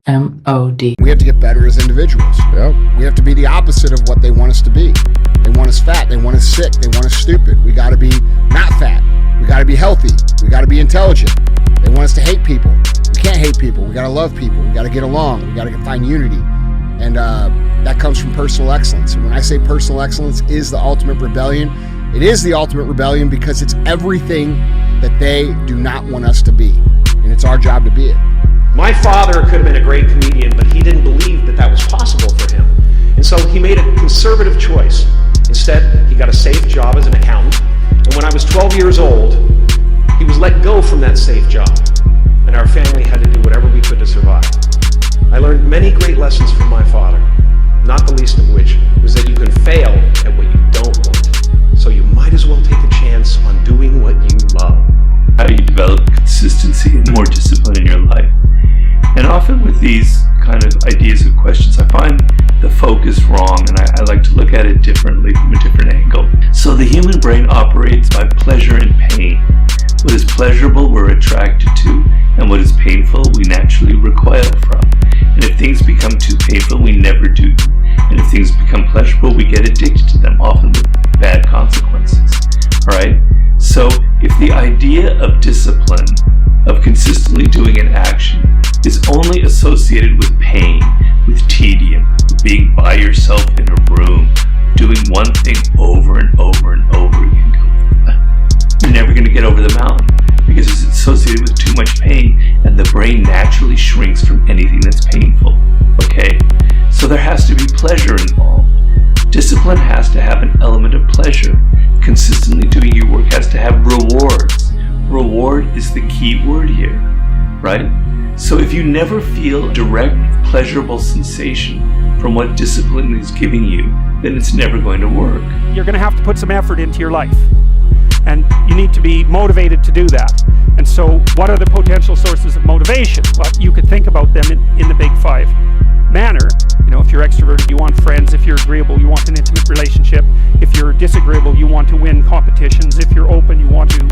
MOD. We have to get better as individuals. We have to be the opposite of what they want us to be. They want us fat. They want us sick. They want us stupid. We got to be not fat. We got to be healthy. We got to be intelligent. They want us to hate people. We can't hate people. We got to love people. We got to get along. We got to find unity. And that comes from personal excellence. And when I say personal excellence is the ultimate rebellion, it is the ultimate rebellion because it's everything that they do not want us to be. And it's our job to be it. My father could have been a great comedian, but he didn't believe that was possible for him. And so he made a conservative choice. Instead, he got a safe job as an accountant. And when I was 12 years old, he was let go from that safe job. And our family had to do whatever we could to survive. I learned many great lessons from my father, not the least of which was that you can fail at what you don't want. So you might as well take a chance on doing what you love. How you develop consistency and more discipline in your life. And often with these kind of ideas of questions, I find the focus wrong, and I like to look at it differently from a different angle. So the human brain operates by pleasure and pain. What is pleasurable, we're attracted to, and what is painful, we naturally recoil from. And if things become too painful, we never do them. And if things become pleasurable, we get addicted to them, often with bad consequences. All right? So if the idea of discipline, of consistently doing an action, is only associated with pain, with tedium, with being by yourself in a room, doing one thing over and over and over again, you're never going to get over the mountain because it's associated with too much pain, and the brain naturally shrinks from anything that's painful. Okay? So there has to be pleasure involved. Discipline has to have an element of pleasure. Consistently doing your work has to have rewards. Reward is the key word here, right? So if you never feel direct, pleasurable sensation from what discipline is giving you, then it's never going to work. You're going to have to put some effort into your life, and you need to be motivated to do that. And so what are the potential sources of motivation? Well, you could think about them in the big five manner. You know, if you're extroverted, you want friends. If you're agreeable, you want an intimate relationship. If you're disagreeable, you want to win competitions. If you're open, you want to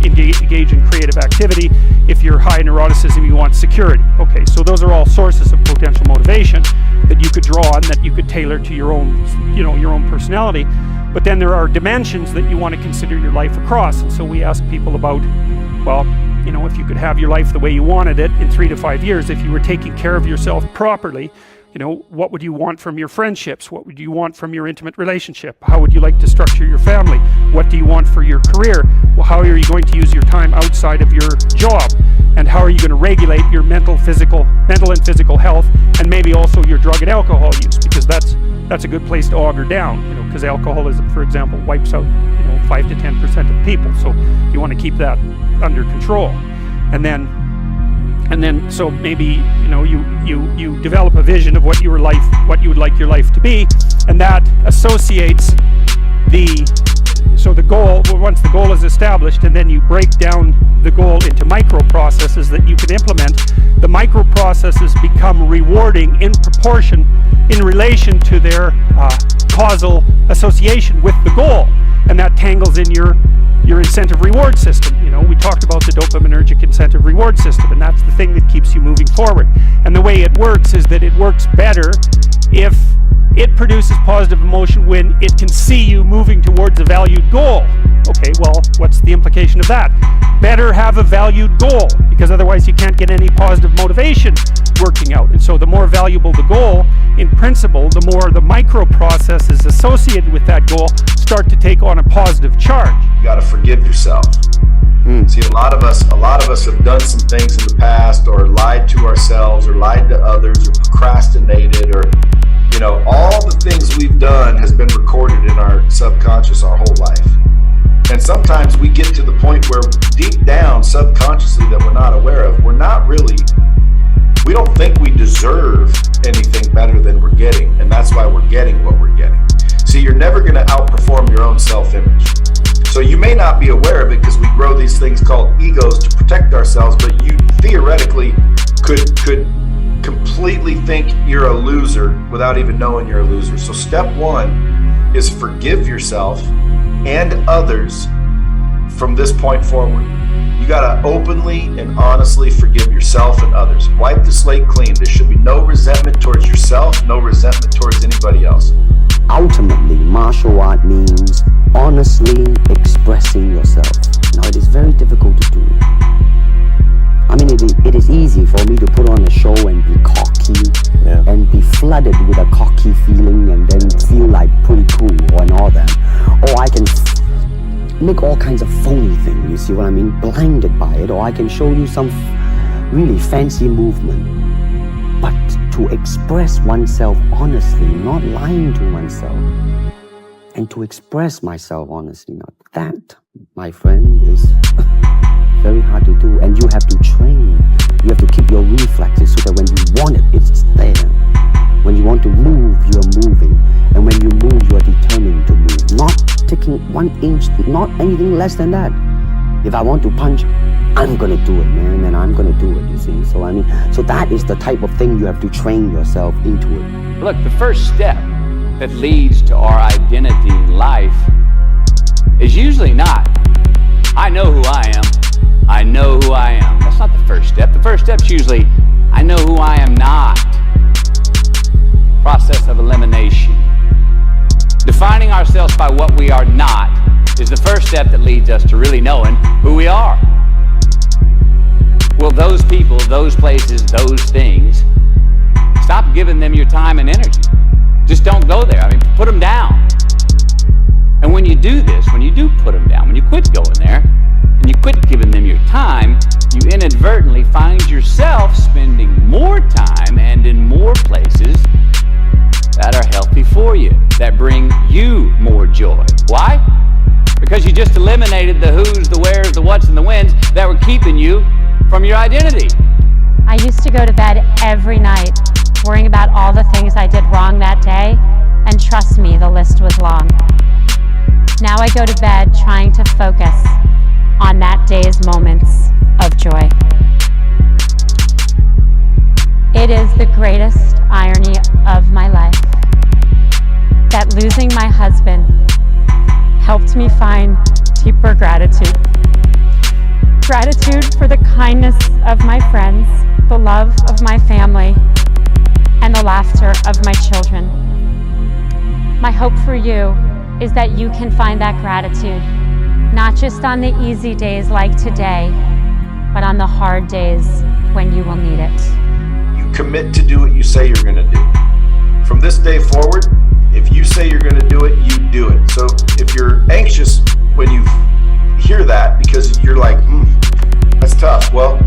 engage in creative activity. If you're high in neuroticism, you want security. Okay, so those are all sources of potential motivation that you could draw on, that you could tailor to your own, your own personality. But then there are dimensions that you want to consider your life across. And so we ask people about, well, if you could have your life the way you wanted it in 3 to 5 years, if you were taking care of yourself properly, what would you want from your friendships? What would you want from your intimate relationship? How would you like to structure your family? What do you want for your career? Well, how are you going to use your time outside of your job? And how are you going to regulate your mental and physical health, and maybe also your drug and alcohol use? Because that's a good place to auger down, because alcoholism, for example, wipes out 5 to 10% of people. So you want to keep that under control. And then so maybe you develop a vision of what you would like your life to be, and that associates the goal. Once the goal is established, and then you break down the goal into micro processes that you can implement. The micro processes become rewarding in proportion, in relation to their causal association with the goal, and that tangles in your incentive reward system. We talked about the dopaminergic incentive reward system, and that's the thing that keeps you moving forward. And the way it works is that it works better if it produces positive emotion when it can see you moving towards a valued goal. Okay, well, what's the implication of that? Better have a valued goal, because otherwise you can't get any positive motivation working out. And so the more valuable the goal, in principle, the more the micro processes associated with that goal start to take on a positive charge. You got to forgive yourself. See, a lot of us have done some things in the past, or lied to ourselves, or lied to others, or procrastinated, or all the things we've done has been recorded in our subconscious our whole life. And sometimes we get to the point where deep down, subconsciously, that we're not aware of, we don't think we deserve anything better than we're getting, and that's why we're getting what we're getting. See, you're never going to outperform your own self-image. So you may not be aware of it because we grow these things called egos to protect ourselves, but you theoretically could completely think you're a loser without even knowing you're a loser. So step one is forgive yourself and others from this point forward. You got to openly and honestly forgive yourself and others. Wipe the slate clean. There should be no resentment towards yourself, no resentment towards anybody else. Ultimately, martial art means honestly expressing yourself. Now, it is very difficult to do. I mean, it is easy for me to put on a show and be cocky and be flooded with a cocky feeling and then feel like pretty cool and all that. Or I can make all kinds of phony things, you see what I mean? Blinded by it. Or I can show you some really fancy movement. But to express oneself honestly, not lying to oneself, and to express myself honestly, now that, my friend, is very hard to do. And you have to train. You have to keep your reflexes so that when you want it, it's there. When you want to move, you're moving. And when you move, you are determined to move. Not taking 1 inch, not anything less than that. If I want to punch, I'm gonna do it, man, and I'm gonna do it, you see. So I mean, so that is the type of thing you have to train yourself into it. Look, the first step that leads to our identity in life is usually not, I know who I am, I know who I am. That's not the first step. The first step's usually, I know who I am not. Process of elimination. Defining ourselves by what we are not is the first step that leads us to really knowing who we are. Well, those people, those places, those things, stop giving them your time and energy. Just don't go there. I mean, put them down. And when you do this, when you do put them down, when you quit going there, and you quit giving them your time, you inadvertently find yourself spending more time and in more places that are healthy for you, that bring you more joy. Why? Because you just eliminated the who's, the where's, the what's, and the when's that were keeping you from your identity. I used to go to bed every night worrying about all the things I did wrong that day, and trust me, the list was long. Now I go to bed trying to focus on that day's moments of joy. It is the greatest irony of my life that losing my husband helped me find deeper gratitude. Gratitude for the kindness of my friends, the love of my family, and the laughter of my children. My hope for you is that you can find that gratitude, not just on the easy days like today, but on the hard days when you will need it. You commit to do what you say you're going to do. From this day forward, if you say you're going to do it, you do it. So if you're anxious when you hear that because you're like, that's tough. Well,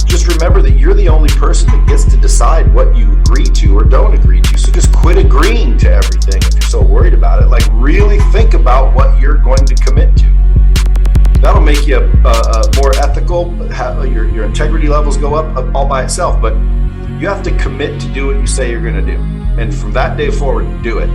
just remember that you're the only person that gets to decide what you agree to or don't agree to. So just quit agreeing to everything if you're so worried about it. Like, really think about what you're going to commit to. That'll make you more ethical. Your integrity levels go up all by itself. But you have to commit to do what you say you're going to do. And from that day forward, do it.